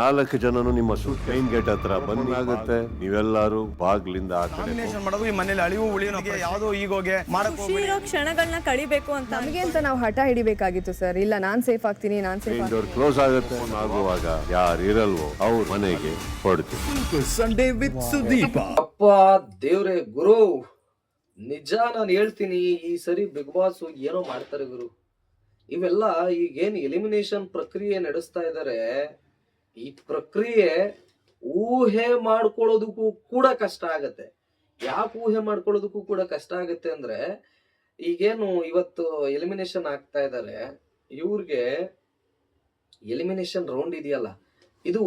4 ಜನನು ನಿಮ್ಮ suit main gate ಹತ್ರ ಬಂದಾಗುತ್ತೆ. ನೀವೆಲ್ಲರೂ ಬಾಗ್ಲಿಂದ ಆ ಕಡೆ ಕಾಂಬಿನೇಷನ್ ಮಾಡೋದು ಈ ಮನೇಲಿ ಅಳಿವು ಉಳಿವು ಯಾವುದೋ ಈಗೋಗೆ ಮಾಡಕ್ ಖುಷಿ ಇರೋ ಕ್ಷಣಗಳನ್ನ ಕಳಿಬೇಕು ಅಂತ ನಮಗೆ ಅಂತ ನಾವು ಹಠ ಹಿಡಿಬೇಕಾಗಿತ್ತು ಸರ್. ಇಲ್ಲ ನಾನ್ ಸೇಫ್ ಆಗ್ತೀನಿ, ನಾನ್ ಸೇಫ್ ಡೋರ್ ಕ್ಲೋಸ್ ಆಗುತ್ತೆ ಆಗುವಾಗ ಯಾರು ಇರಲ್ವೋ ಅವ್ರ ಮನೆಗೆ ಹೊಡ್ತೀವಿ. Sunday with Sudeep. ಅಪ್ಪ ದೇವ್ರೆ ಗುರು, ನಿಜ ನಾನು ಹೇಳ್ತೀನಿ, ಈ ಸರಿ ಬಿಗ್ ಬಾಸ್ ಏನೋ ಮಾಡ್ತಾರೆ ಗುರು. ಇವೆಲ್ಲ ಈಗೇನ್ ಎಲಿಮಿನೇಷನ್ ಪ್ರಕ್ರಿಯೆ ನಡೆಸ್ತಾ ಇದ್ದಾರೆ, ಈ ಪ್ರಕ್ರಿಯೆ ಊಹೆ ಮಾಡ್ಕೊಳ್ಳೋದಕ್ಕೂ ಕೂಡ ಕಷ್ಟ ಆಗತ್ತೆ. ಯಾಕೆ ಊಹೆ ಮಾಡ್ಕೊಳ್ಳೋದಕ್ಕೂ ಕೂಡ ಕಷ್ಟ ಆಗತ್ತೆ ಅಂದ್ರೆ, ಈಗೇನು ಇವತ್ತು ಎಲಿಮಿನೇಷನ್ ಆಗ್ತಾ ಇದ್ದಾರೆ, ಇವ್ರಿಗೆ ಎಲಿಮಿನೇಷನ್ ರೌಂಡ್ ಇದೆಯಲ್ಲ, ಇದು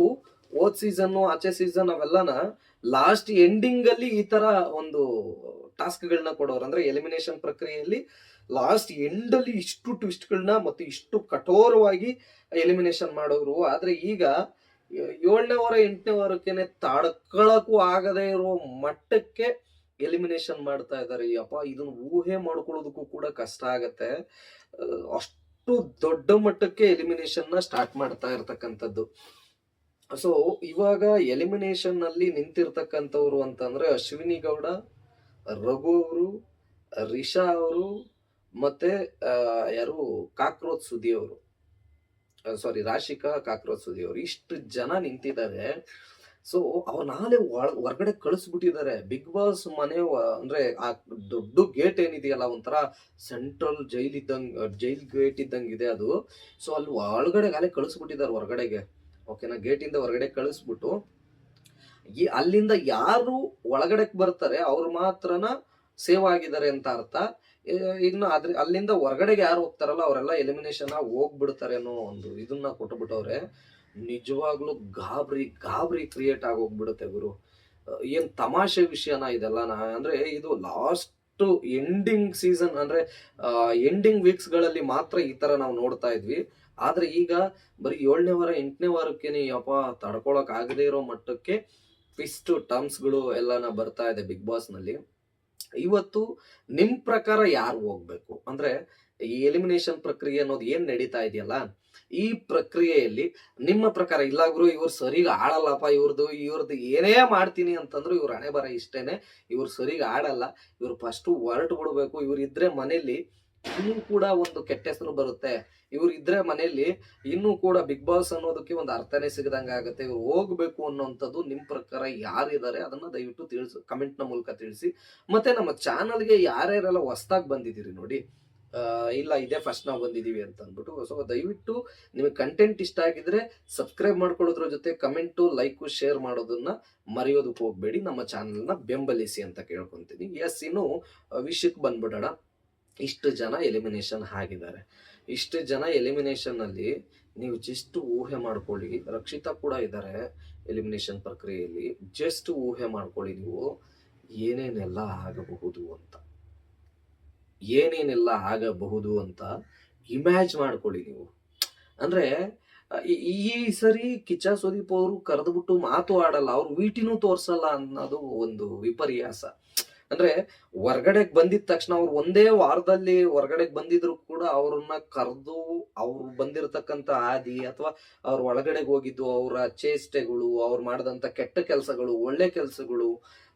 ಹೋದ್ ಸೀಸನ್ ಆಚೆ ಸೀಸನ್ ಅವೆಲ್ಲನ ಲಾಸ್ಟ್ ಎಂಡಿಂಗ್ ಅಲ್ಲಿ ಈ ತರ ಒಂದು ಟಾಸ್ಕ್ ಗಳನ್ನ ಕೊಡೋರು. ಅಂದ್ರೆ ಎಲಿಮಿನೇಷನ್ ಪ್ರಕ್ರಿಯೆಯಲ್ಲಿ ಲಾಸ್ಟ್ ಎಂಡ್ ಅಲ್ಲಿ ಇಷ್ಟು ಟ್ವಿಸ್ಟ್ ಗಳನ್ನ ಮತ್ತೆ ಇಷ್ಟು ಕಠೋರವಾಗಿ ಎಲಿಮಿನೇಷನ್ ಮಾಡೋರು. ಆದ್ರೆ ಈಗ 7ನೇ ವಾರ 8ನೇ ವಾರಕ್ಕೇನೆ ತಡ್ಕೊಳಕ್ಕೂ ಆಗದೆ ಇರೋ ಮಟ್ಟಕ್ಕೆ ಎಲಿಮಿನೇಷನ್ ಮಾಡ್ತಾ ಇದ್ದಾರೆ. ಅಪ್ಪ ಇದನ್ನ ಊಹೆ ಮಾಡ್ಕೊಳ್ಳೋದಕ್ಕೂ ಕೂಡ ಕಷ್ಟ ಆಗತ್ತೆ. ಅಷ್ಟು ದೊಡ್ಡ ಮಟ್ಟಕ್ಕೆ ಎಲಿಮಿನೇಷನ್ ನ ಸ್ಟಾರ್ಟ್ ಮಾಡ್ತಾ ಇರ್ತಕ್ಕಂಥದ್ದು. ಸೊ ಇವಾಗ ಎಲಿಮಿನೇಷನ್ ನಲ್ಲಿ ನಿಂತಿರ್ತಕ್ಕಂಥವ್ರು ಅಂತಂದ್ರೆ ಅಶ್ವಿನಿ ಗೌಡ, ರಘು ಅವರು, ರಿಷಾ ಅವರು, ಮತ್ತೆ ಯಾರು ಕಾಕ್ರೋಚ್ ಸುದಿ ಅವರು, ಸಾರಿ ರಾಶಿಕಾ ಕಾಕ್ರೋಚ್ ಸುದಿ ಅವರು, ಇಷ್ಟು ಜನ ನಿಂತಿದ್ದಾರೆ. ಸೊ ಅವ್ರು ನಾಳೆ ಹೊರಗಡೆ ಕಳಿಸ್ಬಿಟ್ಟಿದ್ದಾರೆ. ಬಿಗ್ ಬಾಸ್ ಮನೆ ಅಂದ್ರೆ ಆ ದೊಡ್ಡ ಗೇಟ್ ಏನಿದೆಯಲ್ಲ, ಒಂಥರ ಸೆಂಟ್ರಲ್ ಜೈಲ್ ಜೈಲ್ ಗೇಟ್ ಇದ್ದಂಗಿದೆ ಅದು. ಸೊ ಅಲ್ಲಿ ಒಳಗಡೆ ಅಲ್ಲೇ ಕಳಿಸ್ಬಿಟ್ಟಿದ್ದಾರೆ ಹೊರಗಡೆಗೆ. ಓಕೆನಾ, ಗೇಟ್ ಇಂದ ಹೊರಗಡೆ ಕಳಿಸ್ಬಿಟ್ಟು ಅಲ್ಲಿಂದ ಯಾರು ಒಳಗಡೆ ಬರ್ತಾರೆ ಅವ್ರು ಮಾತ್ರನ ಸೇವ್ ಆಗಿದ್ದಾರೆ ಅಂತ ಅರ್ಥ. ಇನ್ನು ಅಲ್ಲಿಂದ ಹೊರಗಡೆಗೆ ಯಾರು ಹೋಗ್ತಾರಲ್ಲ ಅವರೆಲ್ಲ ಎಲಿಮಿನೇಷನ್ ಹೋಗ್ಬಿಡ್ತಾರೆ ಅನ್ನೋ ಒಂದು ಇದನ್ನ ಕೊಟ್ಬಿಟ್ಟವ್ರೆ. ನಿಜವಾಗ್ಲೂ ಗಾಬರಿ ಕ್ರಿಯೇಟ್ ಆಗೋಗ್ಬಿಡುತ್ತೆ ಗುರು. ಏನ್ ತಮಾಷೆ ವಿಷಯನ ಇದೆಲ್ಲ. ಅಂದ್ರೆ ಇದು ಲಾಸ್ಟ್ ಎಂಡಿಂಗ್ ಸೀಸನ್ ಅಂದ್ರೆ ಎಂಡಿಂಗ್ ವೀಕ್ಸ್ ಗಳಲ್ಲಿ ಮಾತ್ರ ಈ ತರ ನಾವು ನೋಡ್ತಾ ಇದ್ವಿ. ಆದ್ರೆ ಈಗ ಬರೀ 7ನೇ ವಾರ 8ನೇ ವಾರಕ್ಕೇನೆ ಯಪ್ಪ ತಡ್ಕೊಳಕ್ ಆಗದೆ ಇರೋ ಮಟ್ಟಕ್ಕೆ ಟ್ವಿಸ್ಟ್ ಟರ್ಮ್ಸ್ ಗಳು ಎಲ್ಲಾನ ಬರ್ತಾ ಇದೆ ಬಿಗ್ ಬಾಸ್ ನಲ್ಲಿ. ಇವತ್ತು ನಿಮ್ ಪ್ರಕಾರ ಯಾರು ಹೋಗ್ಬೇಕು ಅಂದ್ರೆ, ಈ ಎಲಿಮಿನೇಷನ್ ಪ್ರಕ್ರಿಯೆ ಅನ್ನೋದು ಏನ್ ನಡೀತಾ ಇದೆಯಲ್ಲ, ಈ ಪ್ರಕ್ರಿಯೆಯಲ್ಲಿ ನಿಮ್ಮ ಪ್ರಕಾರ ಇಲ್ಲ ಗುರು ಇವ್ರು ಸರಿಗ ಆಡಲ್ಲಪ್ಪ, ಇವ್ರದ್ದು ಏನೇ ಮಾಡ್ತೀನಿ ಅಂತಂದ್ರು ಇವ್ರ ಹಣೆ ಬರ ಇಷ್ಟೇನೆ, ಇವ್ರು ಸರಿಗ ಆಡಲ್ಲ, ಇವ್ರು ಫಸ್ಟ್ ಹೊರಟು ಬಿಡ್ಬೇಕು, ಇವ್ರು ಇದ್ರೆ ಮನೇಲಿ ಇನ್ನೂ ಕೂಡ ಒಂದು ಕೆಟ್ಟ ಹೆಸರು ಬರುತ್ತೆ, ಇವ್ರು ಇದ್ರೆ ಮನೆಯಲ್ಲಿ ಇನ್ನೂ ಕೂಡ ಬಿಗ್ ಬಾಸ್ ಅನ್ನೋದಕ್ಕೆ ಒಂದು ಅರ್ಥನೇ ಸಿಗದಂಗ ಆಗುತ್ತೆ, ಇವ್ರು ಹೋಗ್ಬೇಕು ಅನ್ನೋಂಥದ್ದು ನಿಮ್ ಪ್ರಕಾರ ಯಾರಿದ್ದಾರೆ ಅದನ್ನ ದಯವಿಟ್ಟು ತಿಳಿಸಿ, ಕಮೆಂಟ್ ನ ಮೂಲಕ ತಿಳಿಸಿ. ಮತ್ತೆ ನಮ್ಮ ಚಾನಲ್ಗೆ ಯಾರ್ಯಾರೆಲ್ಲ ಹೊಸ್ದಾಗಿ ಬಂದಿದ್ದೀರಿ ನೋಡಿ, ಇಲ್ಲ ಇದೇ ಫಸ್ಟ್ ನಾವು ಬಂದಿದೀವಿ ಅಂತ ಅಂದ್ಬಿಟ್ಟು, ಸೊ ದಯವಿಟ್ಟು ನಿಮಗೆ ಕಂಟೆಂಟ್ ಇಷ್ಟ ಆಗಿದ್ರೆ ಸಬ್ಸ್ಕ್ರೈಬ್ ಮಾಡ್ಕೊಳ್ಳೋದ್ರ ಜೊತೆ ಕಮೆಂಟು, ಲೈಕು, ಶೇರ್ ಮಾಡೋದನ್ನ ಮರೆಯೋದಕ್ಕೆ ಹೋಗ್ಬೇಡಿ. ನಮ್ಮ ಚಾನಲ್ನ ಬೆಂಬಲಿಸಿ ಅಂತ ಕೇಳ್ಕೊಂತೀನಿ. ಎಸ್, ಇನ್ನು ವಿಷಯಕ್ಕೆ ಬಂದ್ಬಿಡೋಣ. ಇಷ್ಟು ಜನ ಎಲಿಮಿನೇಷನ್ ಆಗಿದ್ದಾರೆ. ಇಷ್ಟು ಜನ ಎಲಿಮಿನೇಷನ್ ಅಲ್ಲಿ ನೀವು ಜಸ್ಟ್ ಊಹೆ ಮಾಡ್ಕೊಳ್ಳಿ, ರಕ್ಷಿತಾ ಕೂಡ ಇದ್ದಾರೆ ಎಲಿಮಿನೇಷನ್ ಪ್ರಕ್ರಿಯೆಯಲ್ಲಿ. ಜಸ್ಟ್ ಊಹೆ ಮಾಡ್ಕೊಳ್ಳಿ ನೀವು ಏನೇನೆಲ್ಲ ಆಗಬಹುದು ಅಂತ, ಏನೇನೆಲ್ಲ ಆಗಬಹುದು ಅಂತ ಇಮ್ಯಾಜ್ ಮಾಡ್ಕೊಳ್ಳಿ ನೀವು. ಅಂದ್ರೆ ಈ ಸರಿ ಕಿಚ್ಚ ಸುದೀಪ್ ಅವರು ಕರೆದ್ಬಿಟ್ಟು ಮಾತು ಆಡಲ್ಲ, ಅವ್ರು ವಿಟಿನೂ ತೋರ್ಸಲ್ಲ ಅನ್ನೋದು ಒಂದು ವಿಪರ್ಯಾಸ. ಅಂದ್ರೆ ಹೊರ್ಗಡೆಗ್ ಬಂದಿದ ತಕ್ಷಣ ಅವ್ರು ಒಂದೇ ವಾರದಲ್ಲಿ ಹೊರಗಡೆಗೆ ಬಂದಿದ್ರು ಕೂಡ ಅವ್ರನ್ನ ಕರೆದು ಅವ್ರು ಬಂದಿರತಕ್ಕಂತ ಆದಿ ಅಥವಾ ಅವ್ರ ಒಳಗಡೆಗೆ ಹೋಗಿದ್ದು ಅವರ ಚೇಷ್ಟೆಗಳು, ಅವ್ರು ಮಾಡಿದಂತ ಕೆಟ್ಟ ಕೆಲಸಗಳು, ಒಳ್ಳೆ ಕೆಲಸಗಳು,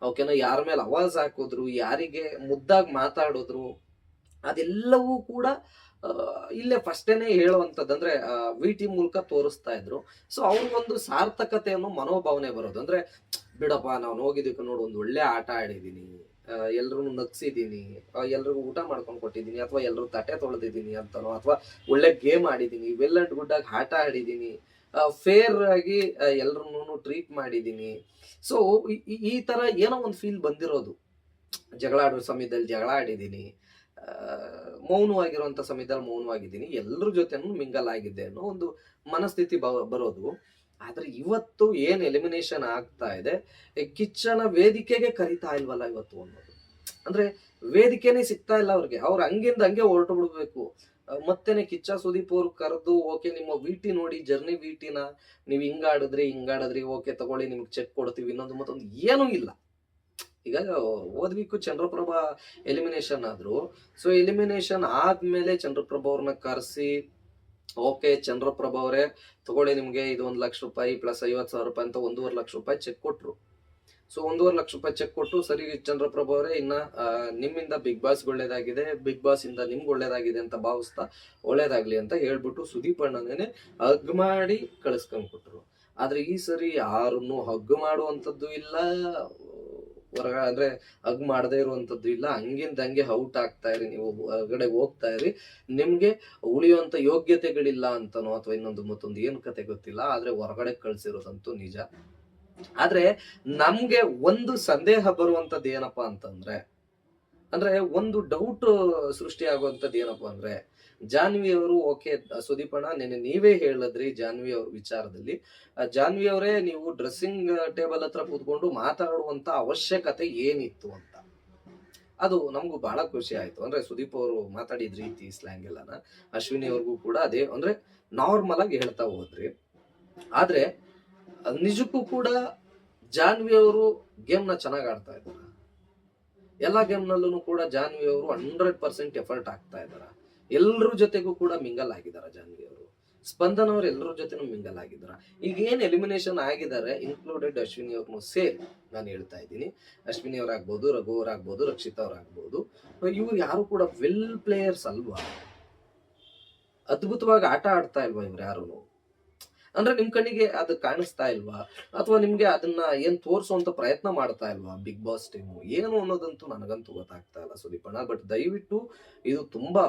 ಅವಕ್ಕೆನ ಯಾರ ಮೇಲೆ ಅವಾಜ್ ಹಾಕಿದ್ರು, ಯಾರಿಗೆ ಮುದ್ದಾಗಿ ಮಾತಾಡಿದ್ರು, ಅದೆಲ್ಲವೂ ಕೂಡ ಇಲ್ಲೇ ಫಸ್ಟೇನೆ ಹೇಳುವಂಥದ್ದು. ಅಂದ್ರೆ ವಿಟಿ ಮೂಲಕ ತೋರಿಸ್ತಾ ಇದ್ರು. ಸೊ ಅವ್ರಿಗೊಂದು ಸಾರ್ಥಕತೆ ಅನ್ನೋ ಮನೋಭಾವನೆ ಬರೋದು. ಅಂದ್ರೆ ಬಿಡಪ್ಪ ನಾವು ಹೋಗಿದ್ದಕ್ಕೆ ನೋಡು ಒಂದು ಒಳ್ಳೆ ಆಟ ಆಡಿದೀನಿ, ಎಲ್ರು ನಗ್ಸಿದೀನಿ, ಎಲ್ರಿಗೂ ಊಟ ಮಾಡ್ಕೊಂಡು ಕೊಟ್ಟಿದ್ದೀನಿ, ಅಥವಾ ಎಲ್ರು ತಟ್ಟೆ ತೊಳೆದಿದ್ದೀನಿ ಅಂತನೋ, ಅಥವಾ ಒಳ್ಳೆ ಗೇಮ್ ಆಡಿದೀನಿ, ವೆಲ್ ಅಂಡ್ ಗುಡ್ ಆಗಿ ಆಟ ಆಡಿದೀನಿ, ಫೇರ್ ಆಗಿ ಎಲ್ರು ಟ್ರೀಟ್ ಮಾಡಿದೀನಿ. ಸೊ ಈ ತರ ಏನೋ ಒಂದು ಫೀಲ್ ಬಂದಿರೋದು. ಜಗಳ ಆಡೋ ಸಮಯದಲ್ಲಿ ಜಗಳ ಆಡಿದೀನಿ, ಮೌನವಾಗಿರುವಂತ ಸಮಯದಲ್ಲಿ ಮೌನವಾಗಿದ್ದೀನಿ, ಎಲ್ಲರ ಜೊತೆನೂ ಮಿಂಗಲ್ ಆಗಿದ್ದೆ ಅನ್ನೋ ಒಂದು ಮನಸ್ಥಿತಿ ಬರೋದು. ಆದ್ರೆ ಇವತ್ತು ಏನ್ ಎಲಿಮಿನೇಷನ್ ಆಗ್ತಾ ಇದೆ, ಕಿಚ್ಚನ ವೇದಿಕೆಗೆ ಕರಿತಾ ಇಲ್ವಲ್ಲ ಇವತ್ತು ಅನ್ನೋದು. ಅಂದ್ರೆ ವೇದಿಕೆನೇ ಸಿಗ್ತಾ ಇಲ್ಲ ಅವ್ರಿಗೆ, ಅವ್ರು ಹಂಗಿಂದ ಹಂಗೆ ಹೊರಟು ಬಿಡ್ಬೇಕು. ಮತ್ತೇನೆ ಕಿಚ್ಚ ಸುದೀಪ್ ಅವ್ರು ಕರೆದು, ಓಕೆ ನಿಮ್ಮ ವಿಟಿ ನೋಡಿ, ಜರ್ನಿ ವಿಟಿನ ನೀವು ಹಿಂಗಾಡಿದ್ರಿ, ಓಕೆ ತಗೊಳ್ಳಿ ನಿಮ್ಗೆ ಚೆಕ್ ಕೊಡ್ತೀವಿ, ಇನ್ನೊಂದು ಮತ್ತೊಂದು ಏನೂ ಇಲ್ಲ. ಈಗ ಹೋದ್ ವೀಕು ಚಂದ್ರಪ್ರಭಾ ಎಲಿಮಿನೇಷನ್ ಆದ್ರು. ಸೊ ಎಲಿಮಿನೇಷನ್ ಆದ್ಮೇಲೆ ಚಂದ್ರಪ್ರಭಾ ಅವ್ರನ್ನ ಕರೆಸಿ ಓಕೆ ಚಂದ್ರಪ್ರಭಾ ಅವರೇ ತಗೊಳ್ಳಿ, ನಿಮ್ಗೆ ಇದು 1,00,000 ರೂಪಾಯಿ ಪ್ಲಸ್ 50,000 ರೂಪಾಯಿ ಅಂತ 1,50,000 ರೂಪಾಯಿ ಚೆಕ್ ಕೊಟ್ರು. ಸೊ 1,50,000 ರೂಪಾಯಿ ಚೆಕ್ ಕೊಟ್ಟು, ಸರಿ ಚಂದ್ರಪ್ರಭಾ ಅವರೇ ಇನ್ನ ನಿಮ್ಮಿಂದ ಬಿಗ್ ಬಾಸ್ ಒಳ್ಳೇದಾಗಿದೆ, ಬಿಗ್ ಬಾಸ್ ಇಂದ ನಿಮ್ಗೆ ಒಳ್ಳೇದಾಗಿದೆ ಅಂತ ಭಾವಿಸ್ತಾ ಒಳ್ಳೇದಾಗ್ಲಿ ಅಂತ ಹೇಳ್ಬಿಟ್ಟು ಸುದೀಪ್ ಅಣ್ಣನೇನೆ ಹಗ್ ಮಾಡಿ ಕಳಿಸ್ಕೊಂಡ್ಬಿಟ್ರು. ಆದ್ರೆ ಈ ಸರಿ ಯಾರನ್ನು ಹಗ್ ಮಾಡುವಂತದ್ದು ಇಲ್ಲ, ಅಂದ್ರೆ ಹಗ್ ಮಾಡದೇ ಇರುವಂತದ್ದು ಇಲ್ಲ. ಹಂಗಿಂದ ಹಂಗೆ ಔಟ್ ಆಗ್ತಾ ಇರಿ, ನೀವು ಹೊರಗಡೆ ಹೋಗ್ತಾ ಇರಿ, ನಿಮ್ಗೆ ಉಳಿಯುವಂತ ಯೋಗ್ಯತೆಗಳಿಲ್ಲ ಅಂತನೋ ಅಥವಾ ಇನ್ನೊಂದು ಮತ್ತೊಂದು ಏನು ಕತೆ ಗೊತ್ತಿಲ್ಲ, ಆದ್ರೆ ಹೊರಗಡೆ ಕಳ್ಸಿರೋದಂತೂ ನಿಜ. ಆದ್ರೆ ನಮ್ಗೆ ಒಂದು ಸಂದೇಹ ಬರುವಂತದ್ದು ಏನಪ್ಪಾ ಅಂತಂದ್ರೆ, ಅಂದ್ರೆ ಒಂದು ಡೌಟ್ ಸೃಷ್ಟಿ ಆಗುವಂತದ್ದು ಏನಪ್ಪಾ ಅಂದ್ರೆ, ಜಾನ್ವಿ ಅವರು ಓಕೆ ಸುದೀಪ್ ಅಣ್ಣ ನೆನ್ನೆ ನೀವೇ ಹೇಳಿದ್ರಿ ಜಾನ್ವಿ ಅವ್ರ ವಿಚಾರದಲ್ಲಿ, ಜಾನ್ವಿ ಅವರೇ ನೀವು ಡ್ರೆಸ್ಸಿಂಗ್ ಟೇಬಲ್ ಹತ್ರ ಕೂತ್ಕೊಂಡು ಮಾತಾಡುವಂತ ಅವಶ್ಯಕತೆ ಏನಿತ್ತು ಅಂತ. ಅದು ನಮಗೂ ಬಹಳ ಖುಷಿ ಆಯ್ತು. ಅಂದ್ರೆ ಸುದೀಪ್ ಅವರು ಮಾತಾಡಿದ ರೀತಿ ಸ್ಲ್ಯಾಂಗ್ ಎಲ್ಲಾನ ಅಶ್ವಿನಿ ಅವ್ರಿಗೂ ಕೂಡ ಅದೇ ಅಂದ್ರೆ ನಾರ್ಮಲ್ ಆಗಿ ಹೇಳ್ತಾ ಹೋದ್ರಿ. ಆದ್ರೆ ನಿಜಕ್ಕೂ ಕೂಡ ಜಾನ್ವಿ ಅವರು ಗೇಮ್ ನ ಚೆನ್ನಾಗಿ ಆಡ್ತಾ ಇದ್ದಾರೆ. ಎಲ್ಲಾ ಗೇಮ್ ನಲ್ಲೂ ಕೂಡ ಜಾನ್ವಿ ಅವರು 100% ಎಫರ್ಟ್ ಆಗ್ತಾ ಇದಾರೆ. ಎಲ್ಲರ ಜೊತೆಗೂ ಕೂಡ ಮಿಂಗಲ್ ಆಗಿದಾರ ಜಾನ್ವಿ ಅವರು. ಸ್ಪಂದನ್ ಅವ್ರು ಎಲ್ಲರ ಜೊತೆನೂ ಮಿಂಗಲ್ ಆಗಿದಾರ. ಈಗ ಏನ್ ಎಲಿಮಿನೇಷನ್ ಆಗಿದ್ದಾರೆ ಇನ್ಕ್ಲೂಡೆಡ್ ಅಶ್ವಿನಿ ಅವ್ರನ್ನು ಸೇರಿ ನಾನು ಹೇಳ್ತಾ ಇದ್ದೀನಿ. ಅಶ್ವಿನಿ ಅವ್ರಾಗ್ಬೋದು, ರಘು ಅವ್ರಾಗ್ಬೋದು, ರಕ್ಷಿತಾ ಅವ್ರಾಗ್ಬೋದು, ಇವ್ರು ಯಾರು ಕೂಡ ವೆಲ್ ಪ್ಲೇಯರ್ಸ್ ಅಲ್ವಾ? ಅದ್ಭುತವಾಗಿ ಆಟ ಆಡ್ತಾ ಇಲ್ವಾ ಇವ್ರು ಯಾರು? ಅಂದ್ರೆ ನಿಮ್ ಕಣ್ಣಿಗೆ ಅದು ಕಾಣಿಸ್ತಾ ಇಲ್ವಾ? ಅಥವಾ ನಿಮ್ಗೆ ಅದನ್ನ ಏನ್ ತೋರ್ಸುವಂತ ಪ್ರಯತ್ನ ಮಾಡ್ತಾ ಇಲ್ವಾ ಬಿಗ್ ಬಾಸ್ ಟೀಮು? ಏನು ಅನ್ನೋದಂತೂ ನನಗಂತೂ ಗೊತ್ತಾಗ್ತಾ ಇಲ್ಲ ಸುದೀಪಣ್ಣ. ಬಟ್ ದಯವಿಟ್ಟು ಇದು ತುಂಬಾ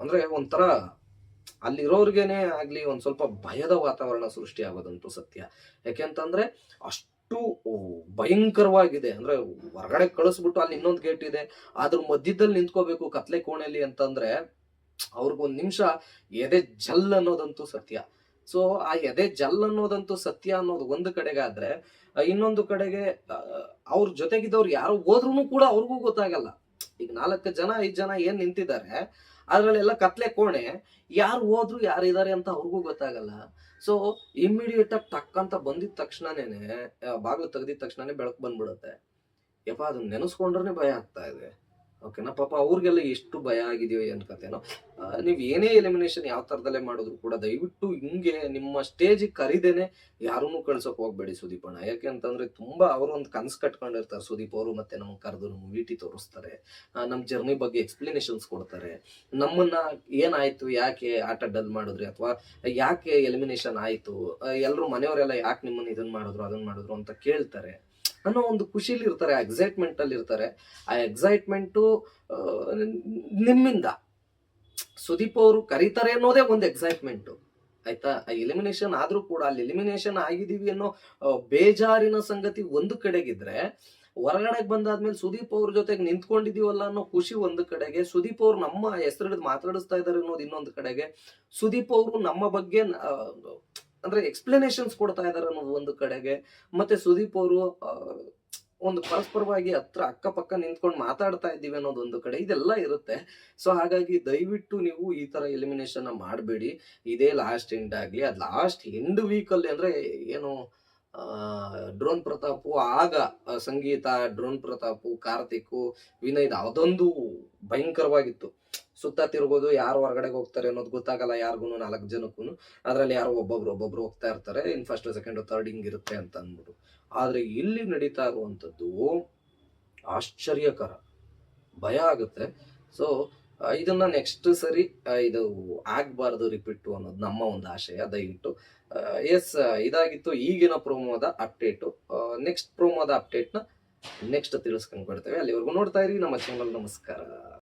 ಅಂದ್ರೆ ಒಂಥರ ಅಲ್ಲಿರೋರ್ಗೆನೆ ಆಗ್ಲಿ ಒಂದ್ ಸ್ವಲ್ಪ ಭಯದ ವಾತಾವರಣ ಸೃಷ್ಟಿ ಆಗೋದಂತೂ ಸತ್ಯ. ಯಾಕೆಂತಂದ್ರೆ ಅಷ್ಟು ಭಯಂಕರವಾಗಿದೆ. ಅಂದ್ರೆ ಹೊರಗಡೆ ಕಳಿಸ್ಬಿಟ್ಟು ಅಲ್ಲಿ ಇನ್ನೊಂದು ಗೇಟ್ ಇದೆ, ಅದ್ರ ಮಧ್ಯದಲ್ಲಿ ನಿಂತ್ಕೋಬೇಕು ಕತ್ಲೆ ಕೋಣೆಯಲ್ಲಿ ಅಂತಂದ್ರೆ ಅವ್ರಿಗೊಂದ್ ನಿಮಿಷ ಎದೆ ಜಲ್ ಅನ್ನೋದಂತೂ ಸತ್ಯ. ಸೊ ಆ ಎದೆ ಜಲ್ ಅನ್ನೋದಂತೂ ಸತ್ಯ ಅನ್ನೋದು ಒಂದು ಕಡೆಗಾದ್ರೆ, ಇನ್ನೊಂದು ಕಡೆಗೆ ಅವ್ರ ಜೊತೆಗಿದ್ದವ್ರು ಯಾರು ಹೋದ್ರು ಕೂಡ ಅವ್ರಿಗೂ ಗೊತ್ತಾಗಲ್ಲ. ಈಗ 4 ಜನ 5 ಜನ ಏನ್ ನಿಂತಿದ್ದಾರೆ ಅದ್ರಲ್ಲೆಲ್ಲ ಕತ್ಲೆ ಕೋಣೆ, ಯಾರು ಹೋದ್ರು ಯಾರಿದ್ದಾರೆ ಅಂತ ಅವ್ರಿಗೂ ಗೊತ್ತಾಗಲ್ಲ. ಸೊ ಇಮಿಡಿಯೇಟ್ ಆಗಿ ಟಕ್ ಅಂತ ಬಂದಿದ ತಕ್ಷಣನೇನೆ ಬಾಗಿಲು ತೆಗ್ದಿದ ತಕ್ಷಣನೇ ಬೆಳಕು ಬಂದ್ಬಿಡುತ್ತೆ. ಯಪ್ಪ ಅದನ್ನ ನೆನೆಸ್ಕೊಂಡ್ರೆ ಭಯ ಆಗ್ತಾ ಇದೆ. ಓಕೆನಾ? ಪಾಪ ಅವ್ರಿಗೆಲ್ಲ ಎಷ್ಟು ಭಯ ಆಗಿದೆಯೋ ಏನ್ ಕತೆನೋ. ನೀವ್ ಏನೇ ಎಲಿಮಿನೇಷನ್ ಯಾವ ತರದಲ್ಲೇ ಮಾಡಿದ್ರು ಕೂಡ ದಯವಿಟ್ಟು ಹಿಂಗೆ ನಿಮ್ಮ ಸ್ಟೇಜ್ ಕರಿದೇನೆ ಯಾರನ್ನೂ ಕಳ್ಸೋಕ್ ಹೋಗ್ಬೇಡಿ ಸುದೀಪ್ ಅಣ್ಣ. ಯಾಕೆ ಅಂತಂದ್ರೆ ತುಂಬಾ ಅವರು ಒಂದು ಕನ್ಸ್ ಕಟ್ಕೊಂಡಿರ್ತಾರೆ ಸುದೀಪ್ ಅವರು. ಮತ್ತೆ ನಮ್ಗೆ ಕರೆದು ನಮ್ಗೆ ವಿಟಿ ತೋರಿಸ್ತಾರೆ, ನಮ್ ಜರ್ನಿ ಬಗ್ಗೆ ಎಕ್ಸ್ಪ್ಲನೇಷನ್ಸ್ ಕೊಡ್ತಾರೆ, ನಮ್ಮನ್ನ ಏನಾಯ್ತು, ಯಾಕೆ ಆಟ ಡಲ್ ಮಾಡಿದ್ರಿ, ಅಥವಾ ಯಾಕೆ ಎಲಿಮಿನೇಷನ್ ಆಯ್ತು, ಎಲ್ರು ಮನೆಯವರೆಲ್ಲ ಯಾಕೆ ನಿಮ್ಮನ್ನ ಇದನ್ ಮಾಡಿದ್ರು ಅದನ್ನ ಮಾಡಿದ್ರು ಅಂತ ಕೇಳ್ತಾರೆ ಅನ್ನೋ ಒಂದು ಖುಷಿಲಿ ಇರ್ತಾರೆ, ಎಕ್ಸೈಟ್ಮೆಂಟ್ ಅಲ್ಲಿ ಇರ್ತಾರೆ. ಆ ಎಕ್ಸೈಟ್ಮೆಂಟು ನಿಮ್ಮಿಂದ ಸುದೀಪ್ ಅವರು ಕರೀತಾರೆ ಅನ್ನೋದೇ ಒಂದು ಎಕ್ಸೈಟ್ಮೆಂಟ್ ಆಯ್ತಾ. ಎಲಿಮಿನೇಷನ್ ಆದ್ರೂ ಕೂಡ ಅಲ್ಲಿ ಎಲಿಮಿನೇಷನ್ ಆಗಿದೀವಿ ಅನ್ನೋ ಬೇಜಾರಿನ ಸಂಗತಿ ಒಂದು ಕಡೆಗಿದ್ರೆ, ಹೊರಗಡೆಗೆ ಬಂದಾದ್ಮೇಲೆ ಸುದೀಪ್ ಅವ್ರ ಜೊತೆಗೆ ನಿಂತ್ಕೊಂಡಿದೀವಲ್ಲ ಅನ್ನೋ ಖುಷಿ ಒಂದು ಕಡೆಗೆ, ಸುದೀಪ್ ಅವ್ರು ನಮ್ಮ ಹೆಸರು ಹಿಡಿದು ಮಾತಾಡಿಸ್ತಾ ಇದಾರೆ ಅನ್ನೋದು ಇನ್ನೊಂದು ಕಡೆಗೆ, ಸುದೀಪ್ ಅವರು ನಮ್ಮ ಬಗ್ಗೆ ಅಂದ್ರೆ ಎಕ್ಸ್ಪ್ಲನೇಷನ್ಸ್ ಕೊಡ್ತಾ ಇದಾರೆ ಅನ್ನೋದು ಒಂದು ಕಡೆಗೆ, ಮತ್ತೆ ಸುದೀಪ್ ಅವರು ಒಂದು ಪರಸ್ಪರವಾಗಿ ಅಕ್ಕಪಕ್ಕ ನಿಂತ್ಕೊಂಡು ಮಾತಾಡ್ತಾ ಇದ್ದೀವಿ ಅನ್ನೋದು ಒಂದು ಕಡೆ, ಇದೆಲ್ಲ ಇರುತ್ತೆ. ಸೊ ಹಾಗಾಗಿ ದಯವಿಟ್ಟು ನೀವು ಈ ತರ ಎಲಿಮಿನೇಷನ್ ಮಾಡಬೇಡಿ. ಇದೇ ಲಾಸ್ಟ್ ಎಂಡ್ ಆಗ್ಲಿ. ಅದ್ ಲಾಸ್ಟ್ ಎಂಡ್ ವೀಕ್ ಅಲ್ಲಿ ಅಂದ್ರೆ ಏನು ಡ್ರೋನ್ ಪ್ರತಾಪು, ಆಗ ಸಂಗೀತ, ಡ್ರೋನ್ ಪ್ರತಾಪು, ಕಾರ್ತಿಕ್, ವಿನಯ್, ಅದೊಂದು ಭಯಂಕರವಾಗಿತ್ತು. ಸುತ್ತ ತಿರುಗೋದು, ಯಾರು ಹೊರಗಡೆಗೆ ಹೋಗ್ತಾರೆ ಅನ್ನೋದು ಗೊತ್ತಾಗಲ್ಲ ಯಾರಿಗೂ, 4 ಜನಕ್ಕೂ. ಅದ್ರಲ್ಲಿ ಯಾರೋ ಒಬ್ಬೊಬ್ರು ಹೋಗ್ತಾ ಇರ್ತಾರೆ, ಇನ್ ಫಸ್ಟ್ ಸೆಕೆಂಡ್ ಥರ್ಡ್ ಹಿಂಗಿರುತ್ತೆ ಅಂತ ಅಂದ್ಬಿಟ್ಟು. ಆದ್ರೆ ಇಲ್ಲಿ ನಡೀತಾ ಇರುವಂತದ್ದು ಆಶ್ಚರ್ಯಕರ, ಭಯ ಆಗುತ್ತೆ. ಸೊ ಇದನ್ನ ನೆಕ್ಸ್ಟ್ ಸರಿ ಇದು ಆಗ್ಬಾರ್ದು ರಿಪೀಟ್ ಅನ್ನೋದು ನಮ್ಮ ಒಂದು ಆಶಯ. ದಯವಿಟ್ಟು ಎಸ್, ಇದಾಗಿತ್ತು ಈಗಿನ ಪ್ರೋಮೋದ ಅಪ್ಡೇಟು. ನೆಕ್ಸ್ಟ್ ಪ್ರೋಮೋದ ಅಪ್ಡೇಟ್ನ ನೆಕ್ಸ್ಟ್ ತಿಳಿಸ್ಕೊಂಡು ಕೊಡ್ತೇವೆ. ಅಲ್ಲಿವರೆಗೂ ನೋಡ್ತಾ ಇರಿ ನಮ್ಮ ಚಾನಲ್. ನಮಸ್ಕಾರ.